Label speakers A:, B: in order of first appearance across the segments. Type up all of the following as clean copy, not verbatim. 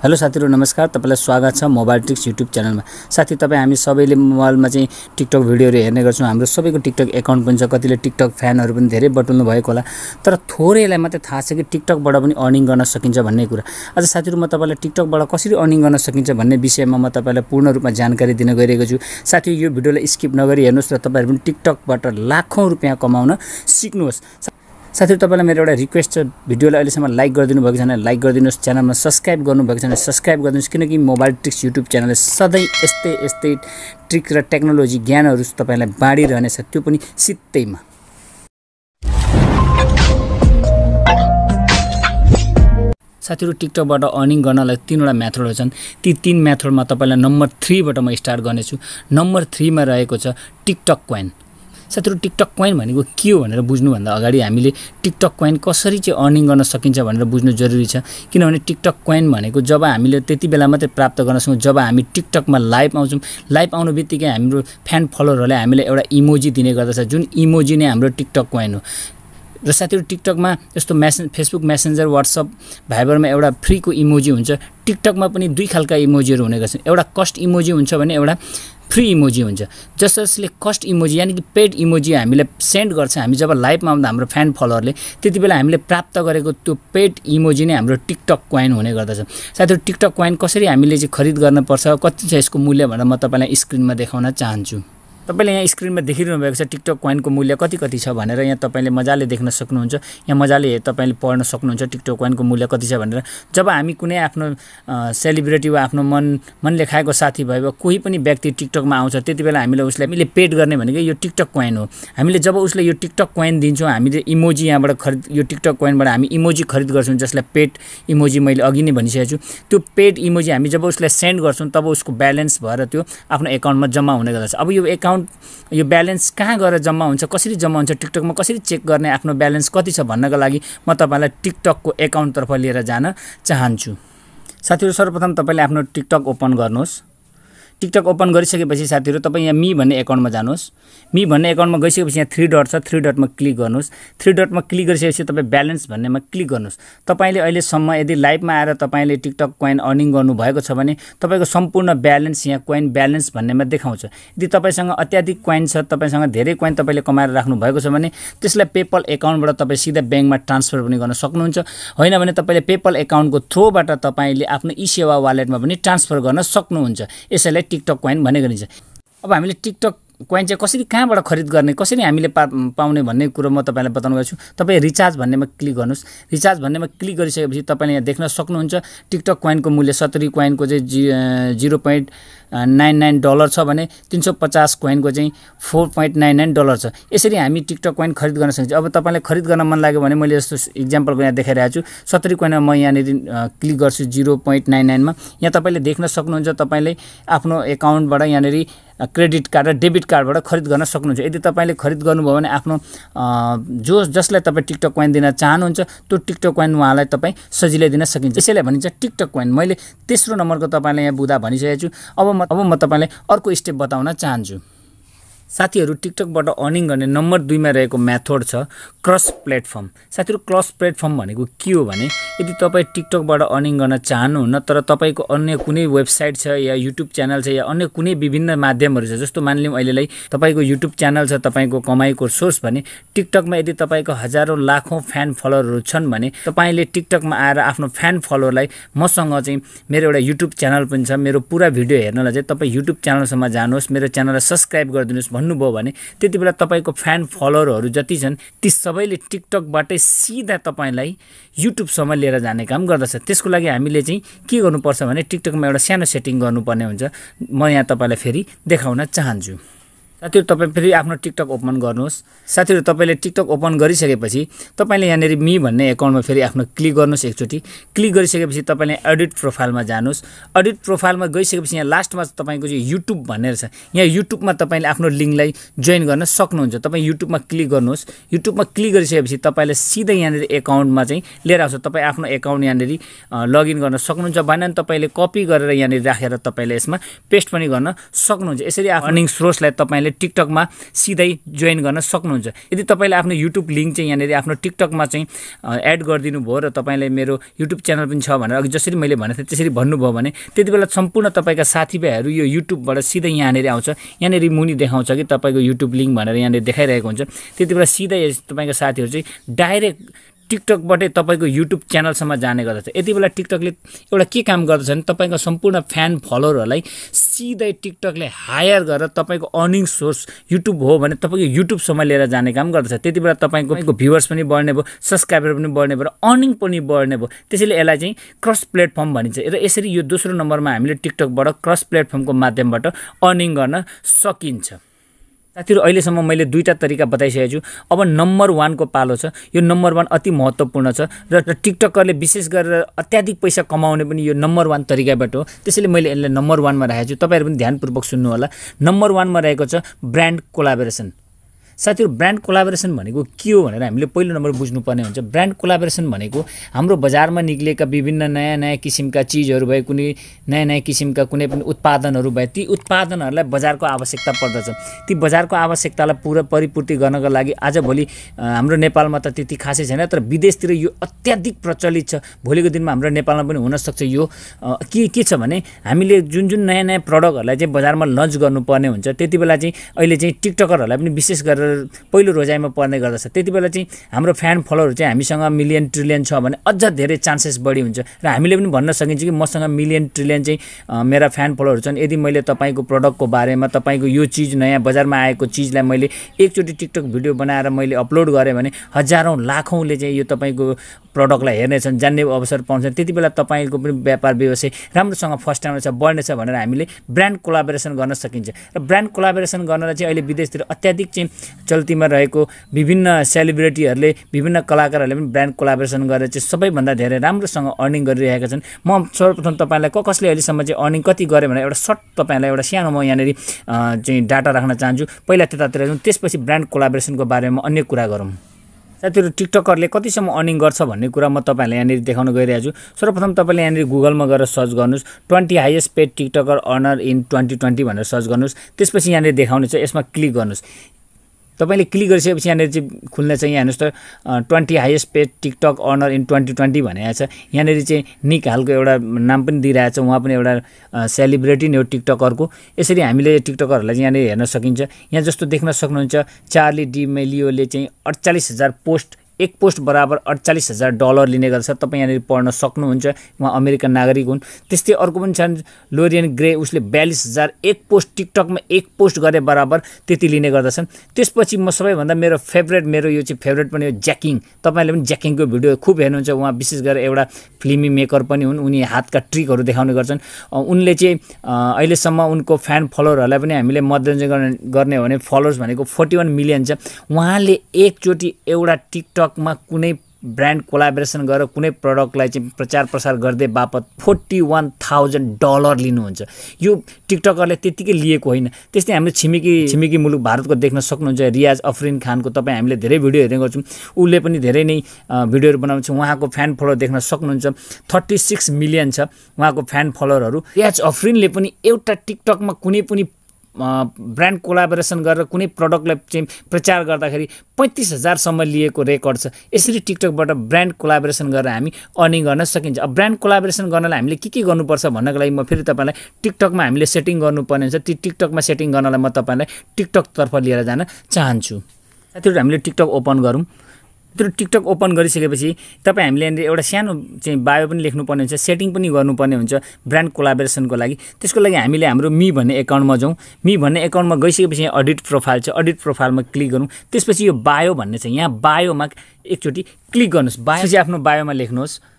A: Hello साथीहरु नमस्कार। तपाईलाई स्वागत छ मोबाइल ट्रिक्स युट्युब च्यानलमा। साथी तपाई हामी सबैले मोबाइलमा चाहिँ टिकटक भिडियोहरु हेर्ने गर्छौं। हाम्रो सबैको टिकटक अकाउन्ट पनि छ, कतिले टिकटक फ्यानहरु पनि धेरै बटुल्नु भएको होला। तर थोरैलाई मात्रै थाहा छ कि टिकटकबाट पनि अर्निङ गर्न सकिन्छ भन्ने कुरा। आज साथीहरु म तपाईलाई टिकटकबाट कसरी अर्निङ गर्न सकिन्छ भन्ने विषयमा म तपाईलाई पूर्ण रूपमा जानकारी दिन गइरहेको छु। साथी यो भिडियोलाई स्किप नगरी हेर्नुस् र तपाईहरु पनि टिकटकबाट लाखौं रुपैयाँ कमाउन सिक्नुहोस्। साथीहरु तपाईलाई मेरो एउटा रिक्वेस्ट छ, भिडियोलाई अहिलेसम्म लाइक गरिदिनु भएको छैन लाइक गरिदिनुस्, च्यानलमा सब्स्क्राइब गर्नु भएको छैन सब्स्क्राइब गरिदिनुस्, किनकि मोबाइल ट्रिक्स युट्युब च्यानलले सधैं यस्तै ट्रिक र टेक्नोलोजी ज्ञानहरु तपाईलाई बाँडिरहनेछ, त्यो पनि सित्तैमा। साथीहरु टिकटकबाट अर्निङ गर्नलाई तीनवटा मेथडहरु छन्। ती तीन मेथडमा तपाईलाई नम्बर 3 बाट म स्टार्ट गर्नेछु। नम्बर 3 मा रहेको छ टिकटक कोइन। साथीहरु टिकटक कोइन भनेको के हो भनेर बुझ्नु भन्दा अगाडि हामीले टिकटक कोइन कसरी चाहिँ अर्निङ गर्न सकिन्छ भनेर बुझ्नु जरुरी छ। किनभने टिकटक कोइन भनेको जब हामीले त्यति बेला मात्रै प्राप्त गर्न सक्छौं जब हामी टिकटकमा लाइभ आउँछौं। लाइभ आउनुबित्तिकै हाम्रो फ्यान फलोअरहरुले हामीलाई एउटा इमोजी दिने गर्दछ, जुन इमोजी नै हाम्रो टिकटक कोइन हो। र साथीहरु टिकटकमा जस्तो फेसबुक मेसेन्जर वाट्सएप भाइबरमा एउटा फ्रीको इमोजी हुन्छ, टिकटकमा पनि दुई खालका इमोजीहरु हुने गर्छन्। एउटा कस्ट इमोजी हुन्छ भने एउटा फ्री इमोजी हुन्छ। जसले कस्ट इमोजी यानी कि पेड इमोजी हामीलाई सेन्ड गर्छ, हामी जब लाइभमा आउँदा हाम्रो फ्यान फलोअरले त्यतिबेला हामीले प्राप्त गरेको त्यो पेड इमोजी नै हाम्रो टिकटक कोइन हुने गर्दछ। साथीहरु टिकटक कोइन कसरी हामीले चाहिँ खरिद गर्न पर्छ, कति छ यसको मूल्य भनेर म तपाईलाई स्क्रिनमा देखाउन चाहन्छु। तपाईले यहाँ स्क्रिनमा देखिरहनु भएको छ टिकटक कोइनको मूल्य कति छ भनेर। यहाँ तपाईले मजाले देख्न सक्नुहुन्छ, यहाँ मजाले तपाईले पढ्न सक्नुहुन्छ टिकटक कोइनको मूल्य कति छ भनेर। जब हामी कुनै आफ्नो सेलिब्रिटी वा आफ्नो मनले खाएको साथीभाइ वा कोही पनि व्यक्ति टिकटकमा आउँछ, त्यतिबेला हामीले पेड गर्ने भनेको यो टिकटक कोइन हो। हामीले जब उसले यो टिकटक कोइन दिन्छौं, हामीले इमोजी यहाँबाट खरिद यो टिकटक कोइनबाट हामी इमोजी खरिद गर्छौं, जसलाई पेड इमोजी मैले अघि नै भनिसकेको छु। त्यो पेड इमोजी हामी जब उसलाई सेन्ड गर्छौं तब उसको ब्यालेन्स भएर त्यो आफ्नो अकाउन्टमा जम्मा हुने गर्दछ। अब यो ब्यालेन्स कहाँ गएर जम्मा हुन्छ, कसरी जम्मा हुन्छ, टिकटकमा कसरी चेक गर्ने आफ्नो ब्यालेन्स कति छ भन्नको लागि म तपाईलाई टिकटकको अकाउन्टतर्फ लिएर जान चाहन्छु। साथीहरु सर्वप्रथम तपाईले आफ्नो टिकटक ओपन गर्नुहोस्। टिकटक ओपन गरिसकेपछि साथीहरु तपाई यहाँ मी भन्ने अकाउन्टमा जानुहोस्। मी भन्ने अकाउन्टमा गइसकेपछि यहाँ 3 डट छ, 3 डटमा क्लिक गर्नुहोस्। 3 डटमा क्लिक गरिसकेपछि तपाई ब्यालेन्स भन्नेमा क्लिक गर्नुहोस्। तपाईले अहिले सम्म यदि लाइभमा आएर तपाईले टिकटक कोइन अर्निङ गर्नु भएको छ भने तपाईको सम्पूर्ण ब्यालेन्स यहाँ कोइन ब्यालेन्स भन्नेमा देखाउँछ। यदि तपाईसँग अत्याधिक कोइन छ, तपाईसँग धेरै कोइन तपाईले कमाएर राख्नु भएको छ भने त्यसलाई पेपल अकाउन्टबाट तपाई सिधा बैंकमा ट्रान्सफर पनि गर्न सक्नुहुन्छ। हैन भने तपाईले पेपल अकाउन्टको थ्रुबाट तपाईले आफ्नो ई-सेवा वालेटमा पनि ट्रान्सफर गर्न सक्नुहुन्छ। यसैले टिकटक कोइन भन्ने गरिन्छ। अब हामीले टिकटक कोइन चाहिँ कसरी कहाँबाट खरिद गर्ने, कसरी हामीले पाउने भन्ने कुरा म तपाईलाई बताउन गएको छु। तपाई रिचार्ज भन्नेमा क्लिक गर्नुस्। रिचार्ज भन्नेमा क्लिक गरिसकेपछि तपाईले यहाँ देख्न सक्नुहुन्छ टिकटक कोइनको मूल्य 70 कोइनको चाहिँ 0.99 डलर छ भने 350 कोइनको चाहिँ 4.99 डलर छ। यसरी हामी टिकटक कोइन खरिद गर्न सकिन्छ। अब तपाईलाई खरिद गर्न मन लाग्यो भने मैले जस्तो एक्जाम्पलको यहाँ देखाइरहेको छु। 70 कोइनमा म यहाँ क्लिक गर्छु 0.99 मा। यहाँ तपाईले देख्न सक्नुहुन्छ तपाईले आफ्नो अकाउन्टबाट यहाँ क्रेडिट कार्ड र डेबिट कार्डबाट खरिद गर्न सक्नुहुन्छ। यदि तपाईले खरिद गर्नुभयो भने आफ्नो जसलाई तपाई टिकटक कोइन दिन चाहनुहुन्छ त्यो टिकटक कोइन उहाँलाई तपाई सजिलै दिन सकिन्छ। यसैले भनिन्छ टिकटक कोइन। मैले तेस्रो नम्बरको तपाईलाई यहाँ बुदा भनिसकेको छु। अब म तपाईलाई अर्को स्टेप बताउन चाहन्छु। साथीहरु टिकटकबाट अर्निङ गर्ने नम्बर 2 मा रहेको मेथड छ क्रस प्लेटफर्म। साथीहरु क्रस प्लेटफर्म भनेको के हो भने यदि तपाई टिकटकबाट अर्निङ गर्न चाहनुहुन्न तर तपाईको अन्य कुनै वेबसाइट छ या युट्युब च्यानल छ या अन्य कुनै विभिन्न माध्यमहरु छ, जस्तो मानिलिउँ अहिलेलाई तपाईको युट्युब च्यानल छ, तपाईको कमाईको सोर्स भने टिकटकमा यदि तपाईको हजारौं लाखौं फ्यान फलोअरहरु छन् भने तपाईले टिकटकमा आएर आफ्नो फ्यान फलोअरलाई मसँग चाहिँ मेरो एउटा युट्युब च्यानल पनि छ, मेरो पुरा भिडियो हेर्नलाई चाहिँ तपाई युट्युब च्यानलसम्म जानुहोस्, मेरो च्यानललाई सब्स्क्राइब गरिदिनुस् भन्नुभयो भने त्यतिबेला तपाईको फ्यान फलोअरहरु जति छन् ती सबैले टिकटकबाटै सिधा तपाईलाई युट्युब सम्म लिएर जाने काम गर्दछ। त्यसको लागि हामीले चाहिँ के गर्नुपर्छ भने टिकटकमा एउटा सानो सेटिङ गर्नुपर्ने हुन्छ। म यहाँ तपाईलाई फेरि देखाउन चाहन्छु। साथीहरु तपाई फेरि आफ्नो टिकटक ओपन गर्नुहोस्। साथीहरु तपाईले टिकटक ओपन गरिसकेपछि तपाईले यहाँ मी भन्ने अकाउन्टमा फेरि आफ्नो क्लिक गर्नुहोस्। एकचोटी क्लिक गरिसकेपछि तपाईले एडिट प्रोफाइलमा जानुहोस्। एडिट प्रोफाइलमा गइसकेपछि यहाँ लास्टमा तपाईको चाहिँ युट्युब भनेर छ। यहाँ युट्युबमा तपाईले आफ्नो लिंकलाई जोइन गर्न सक्नुहुन्छ। तपाई युट्युबमा क्लिक गर्नुहोस्। युट्युबमा क्लिक गरिसकेपछि तपाईले सिधै यहाँ अकाउन्टमा चाहिँ लिएर आउँछ। तपाई आफ्नो अकाउन्ट यहाँ लगइन गर्न सक्नुहुन्छ। भने तपाईले कपी गरेर यहाँ राखेर तपाईले यसमा पेस्ट पनि गर्न सक्नुहुन्छ। यसरी आफ्नो अर्निङ सोर्सलाई तपाईले तपाईले टिकटकमा सिधै जोइन गर्न सक्नुहुन्छ। यदि तपाईले आफ्नो युट्युब लिंक चाहिँ यहाँनेरि आफ्नो टिकटकमा चाहिँ एड गरिदिनु भयो र तपाईले मेरो युट्युब च्यानल पनि छ भनेर अघि जसरी मैले भनेको थिएँ त्यसरी भन्नुभयो भने त्यतिबेला सम्पूर्ण तपाईका साथीभाइहरू यो युट्युबबाट सिधै यहाँनेरि आउँछ। यहाँनेरि मुनि देखाउँछ कि तपाईको युट्युब लिंक भनेर यहाँनेरि देखाइरहेको हुन्छ। त्यतिबेला सिधै तपाईका साथीहरू चाहिँ डाइरेक्ट टिकटकबाटै तपाईको युट्युब च्यानलसम्म जाने गर्दछ। यति बेला टिकटकले एउटा के काम गर्दछ भने तपाईको सम्पूर्ण फ्यान फलोअरहरूलाई सिधै टिकटकले हायर गरेर तपाईको अर्निङ सोर्स युट्युब हो भने तपाईको युट्युबसम्म लिएर जाने काम गर्दछ। त्यति बेला तपाईको भ्युअर्स पनि बढ्ने भयो, सब्स्क्राइबर पनि बढ्ने भयो, अर्निङ पनि बढ्ने भयो। त्यसैले यसलाई चाहिँ क्रस प्लेटफर्म भनिन्छ र यसरी यो दोस्रो नम्बरमा हामीले टिकटकबाट क्रस प्लेटफर्मको माध्यमबाट अर्निङ गर्न सकिन्छ। साथीहरु अहिलेसम्म मैले दुईटा तरिका बताइसकेको छु। अब नम्बर 1 को पालो छ। यो नम्बर 1 अति महत्त्वपूर्ण छ र टिकटकरले विशेष गरेर अत्याधिक पैसा कमाउने पनि यो नम्बर 1 तरिकाबाट हो। त्यसैले मैले यसलाई नम्बर 1 मा राखेको छु। तपाईहरु पनि ध्यानपूर्वक सुन्नु होला। नम्बर 1 मा रहेको छ ब्रान्ड कोलाबोरेसन। साथीहरु ब्रान्ड कोलाबोरेसन भनेको के हो भनेर हामीले पहिलो नम्बर बुझ्नुपर्ने हुन्छ। ब्रान्ड कोलाबोरेसन भनेको हाम्रो बजारमा निक्लेका विभिन्न नयाँ किसिमका चीजहरु भए, कुनै नयाँ किसिमका कुनै पनि उत्पादनहरु भए, ती उत्पादनहरुलाई बजारको आवश्यकता पर्दछ। ती बजारको आवश्यकतालाई पूरा परिपूर्ति गर्नका लागि आजभोलि हाम्रो नेपालमा त त्यति खासै छैन, तर विदेशतिर यो अत्याधिक प्रचलित छ। भोलिको दिनमा हाम्रो नेपालमा पनि हुन सक्छ। यो के छ भने हामीले जुन नयाँ प्रोडक्टहरुलाई चाहिँ बजारमा लन्च गर्नुपर्ने हुन्छ, त्यतिबेला चाहिँ अहिले चाहिँ टिकटकरहरुलाई पनि विशेष गरेर पहिलो रोजाइमा पर्ने गर्दछ। त्यतिबेला चाहिँ हाम्रो फ्यान फलोअरहरु चाहिँ हामीसँग मिलियन ट्रिलियन छ भने अझ धेरै चान्सेस बढी हुन्छ र हामीले पनि भन्न सकिन्छ कि मसँग मिलियन ट्रिलियन चाहिँ मेरा फ्यान फलोअरहरु छन्। यदि मैले तपाईको प्रोडक्टको बारेमा, तपाईको यो चीज नयाँ बजारमा आएको चीजलाई मैले एकचोटी टिकटक भिडियो बनाएर मैले अपलोड गरे भने हजारौं लाखौंले चाहिँ यो तपाईको प्रोडक्टलाई हेर्नेछन्, जान्ने अवसर पाउँछन्। त्यतिबेला तपाईको पनि व्यापार व्यवसाय राम्रोसँग फस्टाउनेछ, बढ्नेछ भनेर हामीले ब्रान्ड कोलाबोरेसन गर्न सकिन्छ। र ब्रान्ड कोलाबोरेसन गर्नलाई चाहिँ अहिले विदेशतिर अत्याधिक चाहिँ चल्तीमा रहेको विभिन्न सेलिब्रिटीहरुले, विभिन्न कलाकारहरुले पनि ब्रान्ड कोलाबोरेसन गरेर चाहिँ सबैभन्दा धेरै राम्रोसँग अर्निङ गरिरहेका छन्। म सर्वप्रथम तपाईलाई कसले अहिलेसम्म चाहिँ अर्निङ कति गरे भनेर एउटा सर्ट तपाईलाई एउटा सानो म यहाँनेरि चाहिँ डाटा राख्न चाहन्छु। पहिला त्यतातिर जाउँ, त्यसपछि ब्रान्ड कोलाबोरेसनको बारेमा अन्य कुरा गरौँ। साथीहरु टिकटकरले कतिसम्म अर्निङ गर्छ भन्ने कुरा म तपाईलाई यहाँनेरि देखाउन गइरहेको छु। सर्वप्रथम तपाईले यहाँनेरि गुगलमा गएर सर्च गर्नुस् 20 highest paid TikToker earner in 2020 भनेर सर्च गर्नुस्। त्यसपछि यहाँनेरि देखाउने छ, यसमा क्लिक गर्नुस्। तपाईले क्लिक गरिसकेपछि यहाँनेरि चाहिँ खुल्ने छ। यहाँ हेर्नुस् त 20 highest paid TikTok earner in 2020 भनेको छ। यहाँनेरि चाहिँ निक हालको एउटा नाम पनि दिइरहेको छ। उहाँ पनि एउटा सेलिब्रिटी नै हो टिकटकरको। यसरी हामीले टिकटकरहरूलाई चाहिँ यहाँनेरि हेर्न सकिन्छ। यहाँ जस्तो देख्न सक्नुहुन्छ चार्ली डी मेलियोले चाहिँ 48,000 पोस्ट, एक पोस्ट बराबर $48,000 लिने गर्छ। तपाईं यहाँनेरि पढ्न सक्नुहुन्छ। उहाँ अमेरिकन नागरिक हुन्। त्यस्तै अर्को पनि छन् लोरियन ग्रे, उसले 42,000 एक पोस्ट टिकटकमा एक पोस्ट गरे बराबर त्यति लिने गर्दछन्। त्यसपछि म सबैभन्दा मेरो फेभरेट, मेरो यो चाहिँ फेभरेट पनि हो ज्याकिङ। तपाईले पनि ज्याकिङको भिडियो खूब हेर्नुहुन्छ। उहाँ विशेष गरेर एउटा फिल्मी मेकर पनि हुन्। उनी हातका ट्रिकहरू देखाउने गर्छन्। उनले चाहिँ अहिलेसम्म उनको फ्यान फलोअरहरूलाई पनि हामीले मध्यनजर गर्ने हो भने फलोअर्स भनेको 41 मिलियन छ। उहाँले एकचोटी एउटा टिकटक मा कुनै ब्रान्ड कोलाबोरेसन गरेर कुनै प्रोडक्टलाई चाहिँ प्रचार प्रसार गर्दै बापत $41,000 लिनुहुन्छ। यो टिकटकरले त्यतिकै लिएको होइन। त्यस्तै हाम्रो छिमेकी मुलुक भारतको देख्न सक्नुहुन्छ रियाज अफरिन खानको। तपाईं हामीले धेरै भिडियो हेर्ने गर्छौं। उले पनि धेरै नै भिडियोहरू बनाउँछ। उहाँको फ्यान फलोअर देख्न सक्नुहुन्छ 36 मिलियन छ उहाँको फ्यान फलोअरहरू। रियाज अफरिनले पनि एउटा टिकटकमा कुनै पनि ब्रान्ड कोलाबोरेसन गरेर कुनै प्रोडक्टलाई चाहिँ प्रचार गर्दाखेरि 35,000 सम्म लिएको रेकर्ड छ। यसरी टिकटकबाट ब्रान्ड कोलाबोरेसन गरेर हामी अर्निङ गर्न सकिन्छ। अब ब्रान्ड कोलाबोरेसन गर्नलाई हामीले के गर्नुपर्छ भन्नको लागि म फेरि तपाईलाई टिकटकमा हामीले सेटिङ गर्नुपर्ने हुन्छ। ती टिकटकमा सेटिङ गर्नलाई म तपाईलाई टिकटकतर्फ लिएर जान चाहन्छु। साथीहरु हामीले टिकटक ओपन गरौँ। त्यो टिकटक ओपन गरिसकेपछि तपाईं हामीले एउटा सानो चाहिँ बायो पनि लेख्नुपर्ने हुन्छ, सेटिङ पनि गर्नुपर्ने हुन्छ ब्रान्ड कोलाबोरेसनको लागि। त्यसको लागि हामीले हाम्रो मी भन्ने एकाउन्टमा जाउँ। मी भन्ने एकाउन्टमा गइसकेपछि यहाँ एडिट प्रोफाइल छ। एडिट प्रोफाइलमा क्लिक गरौँ। त्यसपछि यो बायो भन्ने छ। यहाँ बायोमा एकचोटी क्लिक गर्नुस्। बायो चाहिँ आफ्नो बायोमा लेख्नुहोस्।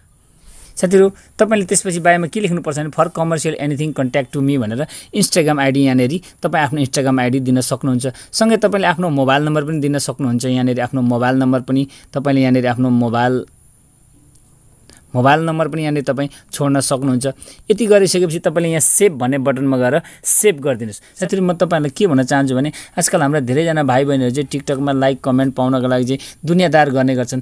A: साथीहरु तपाईले त्यसपछि बायोमा के लेख्नुपर्छ भने for commercial anything contact to me भनेर इन्स्टाग्राम आइडी यहाँनेरि तपाई आफ्नो इन्स्टाग्राम आइडी दिन सक्नुहुन्छ। सँगै तपाईले आफ्नो मोबाइल नम्बर पनि दिन सक्नुहुन्छ। यहाँनेरि आफ्नो मोबाइल नम्बर पनि तपाईले यहाँनेरि आफ्नो मोबाइल मोबाइल नम्बर पनि यहाँनिर तपाईँ छोड्न सक्नुहुन्छ। यति गरिसकेपछि तपाईँले यहाँ सेभ भन्ने बटनमा गएर सेभ गरिदिनुहोस्। साथीहरू म तपाईँहरूलाई के भन्न चाहन्छु भने आजकल हाम्रा धेरैजना भाइ बहिनीहरू चाहिँ टिकटकमा लाइक कमेन्ट पाउनको लागि चाहिँ दुनियाँदार गर्ने गर्छन्।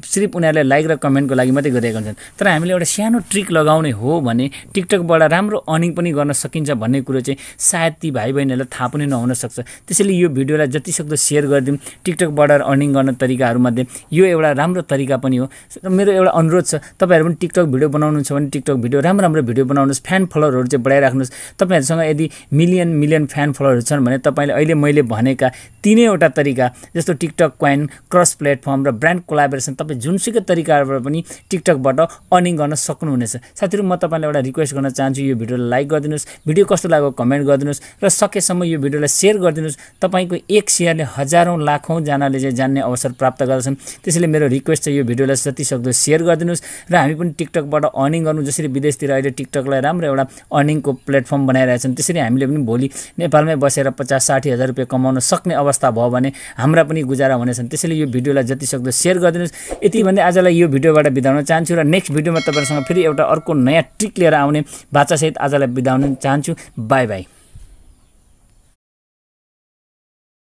A: सिर्फ उनीहरूले लाइक र कमेन्टको लागि मात्रै गरिरहेका हुन्छन्। तर हामीले एउटा सानो ट्रिक लगाउने हो भने टिकटकबाट राम्रो अर्निङ पनि गर्न सकिन्छ भन्ने कुरो चाहिँ सायद ती भाइ बहिनीहरूलाई थाहा पनि नहुन सक्छ। त्यसैले यो भिडियोलाई जतिसक्दो सेयर गरिदिउँ। टिकटकबाट अर्निङ गर्ने तरिकाहरूमध्ये यो एउटा राम्रो तरिका पनि हो। मेरो एउटा अनुरोध छ, तपाईँहरू पनि टिकटक भिडियो बनाउनुहुन्छ भने टिकटक भिडियो राम्रो भिडियो बनाउनुहोस्, फ्यान फलोअरहरू चाहिँ बढाइराख्नुहोस्। तपाईँहरूसँग यदि मिलियन फ्यान फलोअरहरू छन् भने तपाईँले अहिले मैले भनेका तीनैवटा तरिका जस्तो टिकटक क्वाइन, क्रस प्लेटफर्म र ब्रान्ड कोलाबोरेसन तपाईँ जुनसुकै तरिकाबाट पनि टिकटकबाट अर्निङ गर्न सक्नुहुनेछ। साथीहरू म तपाईँलाई एउटा रिक्वेस्ट गर्न चाहन्छु, यो भिडियोलाई लाइक गरिदिनुहोस्, भिडियो कस्तो लाग्यो कमेन्ट गरिदिनुहोस् र सकेसम्म यो भिडियोलाई सेयर गरिदिनुहोस्। तपाईँको एक सेयरले हजारौँ लाखौँ जनाले चाहिँ जान्ने अवसर प्राप्त गर्दछन्। त्यसैले मेरो रिक्वेस्ट छ यो भिडियोलाई जतिसक्दो सेयर गरिदिनुहोस् र हामी पनि टिकटकबाट अर्निङ गर्नु। जसरी विदेशतिर अहिले टिकटकलाई राम्रो एउटा अर्निङको प्लेटफर्म बनाइरहेछन् त्यसरी हामीले पनि भोलि नेपालमै बसेर 50-60 हजार रुपियाँ कमाउन सक्ने अवस्था भयो भने हाम्रा पनि गुजारा हुनेछन्। त्यसैले यो भिडियोलाई जतिसक्दो सेयर गरिदिनुहोस्। यति भन्दै आजलाई यो भिडियोबाट बिदा हुन चाहन्छु र नेक्स्ट भिडियोमा तपाईँहरूसँग फेरि एउटा अर्को नयाँ ट्रिक लिएर आउने बाचासहित आजलाई बिदा हुन चाहन्छु। By by.